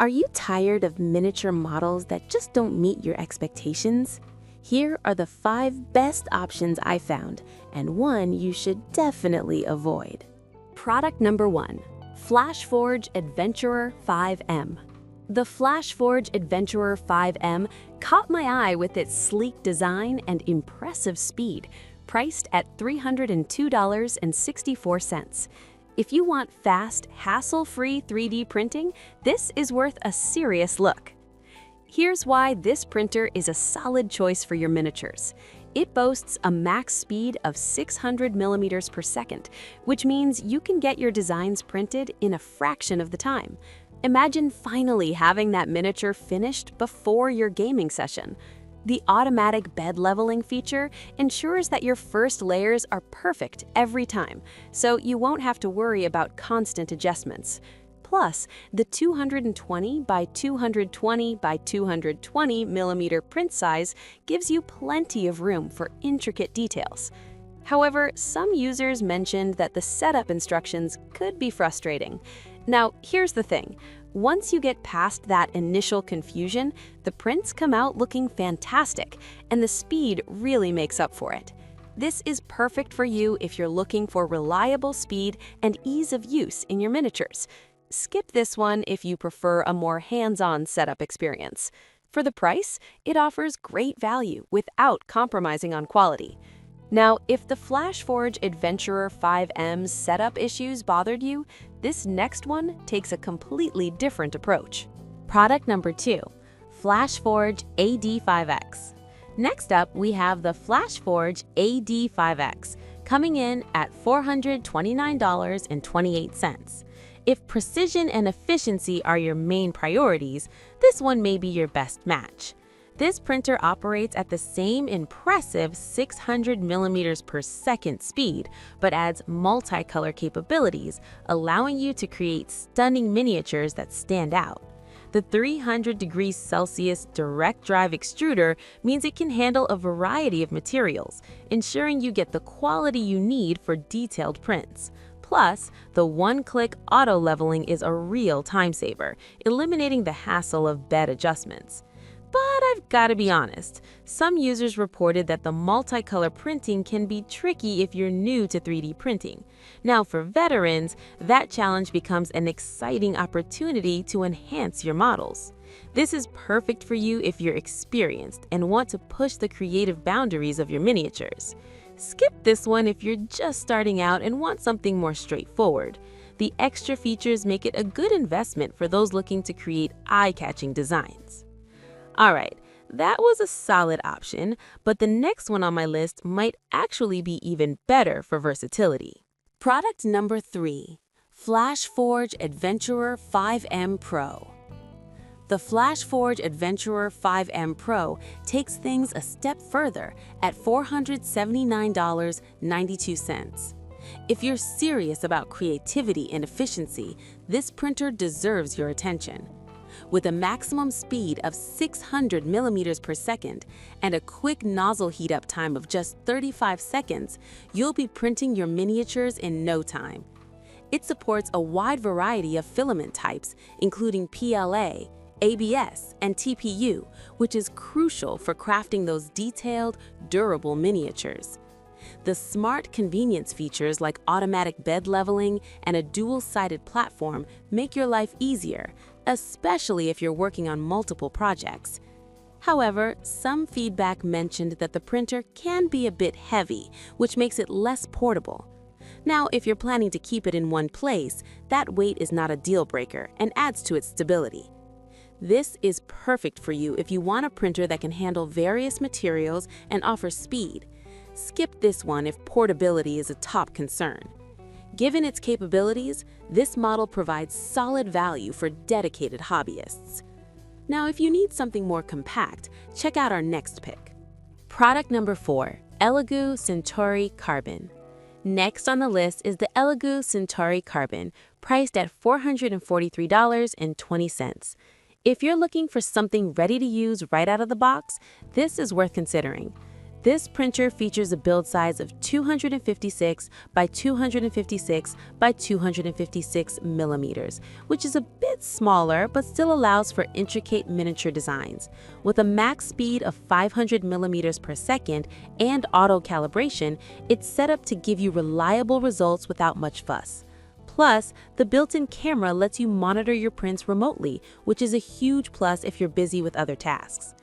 Are you tired of miniature models that just don't meet your expectations? Here are the 5 best options I found, and one you should definitely avoid. Product number 1. FlashForge Adventurer 5M. The FlashForge Adventurer 5M caught my eye with its sleek design and impressive speed, priced at $302.64. If you want fast, hassle-free 3D printing, this is worth a serious look. Here's why this printer is a solid choice for your miniatures. It boasts a max speed of 600 millimeters per second, which means you can get your designs printed in a fraction of the time. Imagine finally having that miniature finished before your gaming session. The automatic bed leveling feature ensures that your first layers are perfect every time, so you won't have to worry about constant adjustments. Plus, the 220 by 220 by 220 millimeter print size gives you plenty of room for intricate details. However, some users mentioned that the setup instructions could be frustrating. Now, here's the thing. Once you get past that initial confusion, the prints come out looking fantastic, and the speed really makes up for it. This is perfect for you if you're looking for reliable speed and ease of use in your miniatures. Skip this one if you prefer a more hands-on setup experience. For the price, it offers great value without compromising on quality. Now, if the FlashForge Adventurer 5M's setup issues bothered you, this next one takes a completely different approach. Product number 2. FlashForge AD5X. Next up, we have the FlashForge AD5X, coming in at $429.28. If precision and efficiency are your main priorities, this one may be your best match. This printer operates at the same impressive 600 millimeters per second speed, but adds multicolor capabilities, allowing you to create stunning miniatures that stand out. The 300 degrees Celsius direct drive extruder means it can handle a variety of materials, ensuring you get the quality you need for detailed prints. Plus, the one-click auto leveling is a real time saver, eliminating the hassle of bed adjustments. But I've got to be honest, some users reported that the multicolor printing can be tricky if you're new to 3D printing. Now for veterans, that challenge becomes an exciting opportunity to enhance your models. This is perfect for you if you're experienced and want to push the creative boundaries of your miniatures. Skip this one if you're just starting out and want something more straightforward. The extra features make it a good investment for those looking to create eye-catching designs. Alright, that was a solid option, but the next one on my list might actually be even better for versatility. Product number 3. FlashForge Adventurer 5M Pro. The FlashForge Adventurer 5M Pro takes things a step further at $479.92. If you're serious about creativity and efficiency, this printer deserves your attention. With a maximum speed of 600 millimeters per second and a quick nozzle heat-up time of just 35 seconds, you'll be printing your miniatures in no time. It supports a wide variety of filament types, including PLA, ABS, and TPU, which is crucial for crafting those detailed, durable miniatures. The smart convenience features like automatic bed leveling and a dual-sided platform make your life easier, especially if you're working on multiple projects. However, some feedback mentioned that the printer can be a bit heavy, which makes it less portable. Now, if you're planning to keep it in one place, that weight is not a deal breaker and adds to its stability. This is perfect for you if you want a printer that can handle various materials and offer speed. Skip this one if portability is a top concern. Given its capabilities, this model provides solid value for dedicated hobbyists. Now, if you need something more compact, check out our next pick. Product number 4. Elegoo Centauri Carbon. Next on the list is the Elegoo Centauri Carbon, priced at $443.20. If you're looking for something ready to use right out of the box, this is worth considering. This printer features a build size of 256 by 256 by 256 millimeters, which is a bit smaller but still allows for intricate miniature designs. With a max speed of 500 millimeters per second and auto calibration, it's set up to give you reliable results without much fuss. Plus, the built-in camera lets you monitor your prints remotely, which is a huge plus if you're busy with other tasks.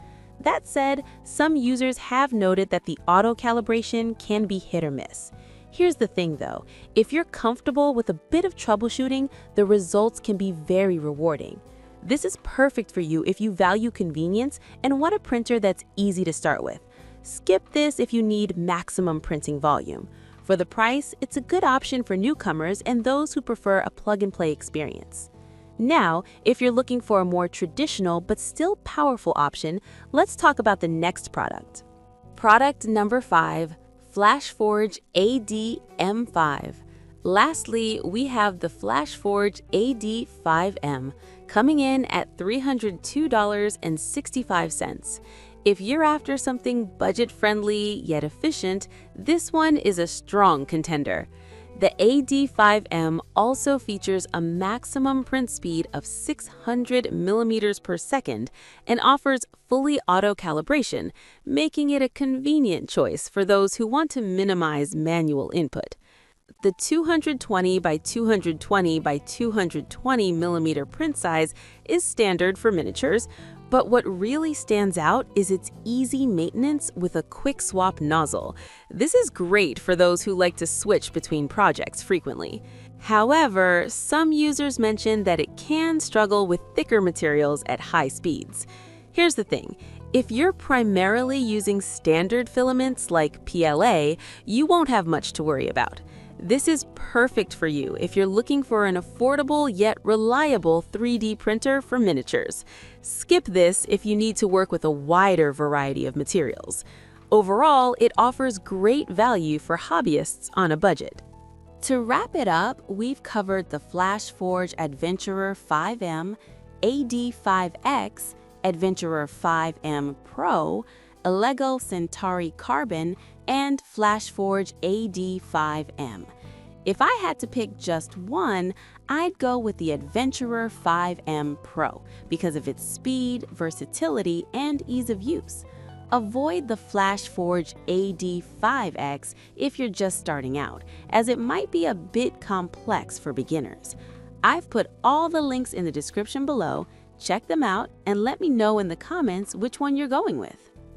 That said, some users have noted that the auto calibration can be hit or miss. Here's the thing though, if you're comfortable with a bit of troubleshooting, the results can be very rewarding. This is perfect for you if you value convenience and want a printer that's easy to start with. Skip this if you need maximum printing volume. For the price, it's a good option for newcomers and those who prefer a plug-and-play experience. Now, if you're looking for a more traditional but still powerful option, let's talk about the next product. Product number 5, FlashForge AD5M. Lastly, we have the FlashForge AD5M, coming in at $302.65. If you're after something budget-friendly yet efficient, this one is a strong contender. The AD5M also features a maximum print speed of 600 millimeters per second and offers fully auto calibration, making it a convenient choice for those who want to minimize manual input. The 220 by 220 by 220 millimeter print size is standard for miniatures, but what really stands out is its easy maintenance with a quick swap nozzle. This is great for those who like to switch between projects frequently. However, some users mention that it can struggle with thicker materials at high speeds. Here's the thing. If you're primarily using standard filaments like PLA, you won't have much to worry about. This is perfect for you if you're looking for an affordable yet reliable 3D printer for miniatures. Skip this if you need to work with a wider variety of materials. Overall, it offers great value for hobbyists on a budget. To wrap it up, we've covered the FlashForge Adventurer 5M, AD5X, Adventurer 5M Pro, Elegoo Centauri Carbon, and FlashForge AD5M. If I had to pick just one, I'd go with the Adventurer 5M Pro because of its speed, versatility, and ease of use. Avoid the FlashForge AD5X if you're just starting out, as it might be a bit complex for beginners. I've put all the links in the description below. Check them out and let me know in the comments which one you're going with.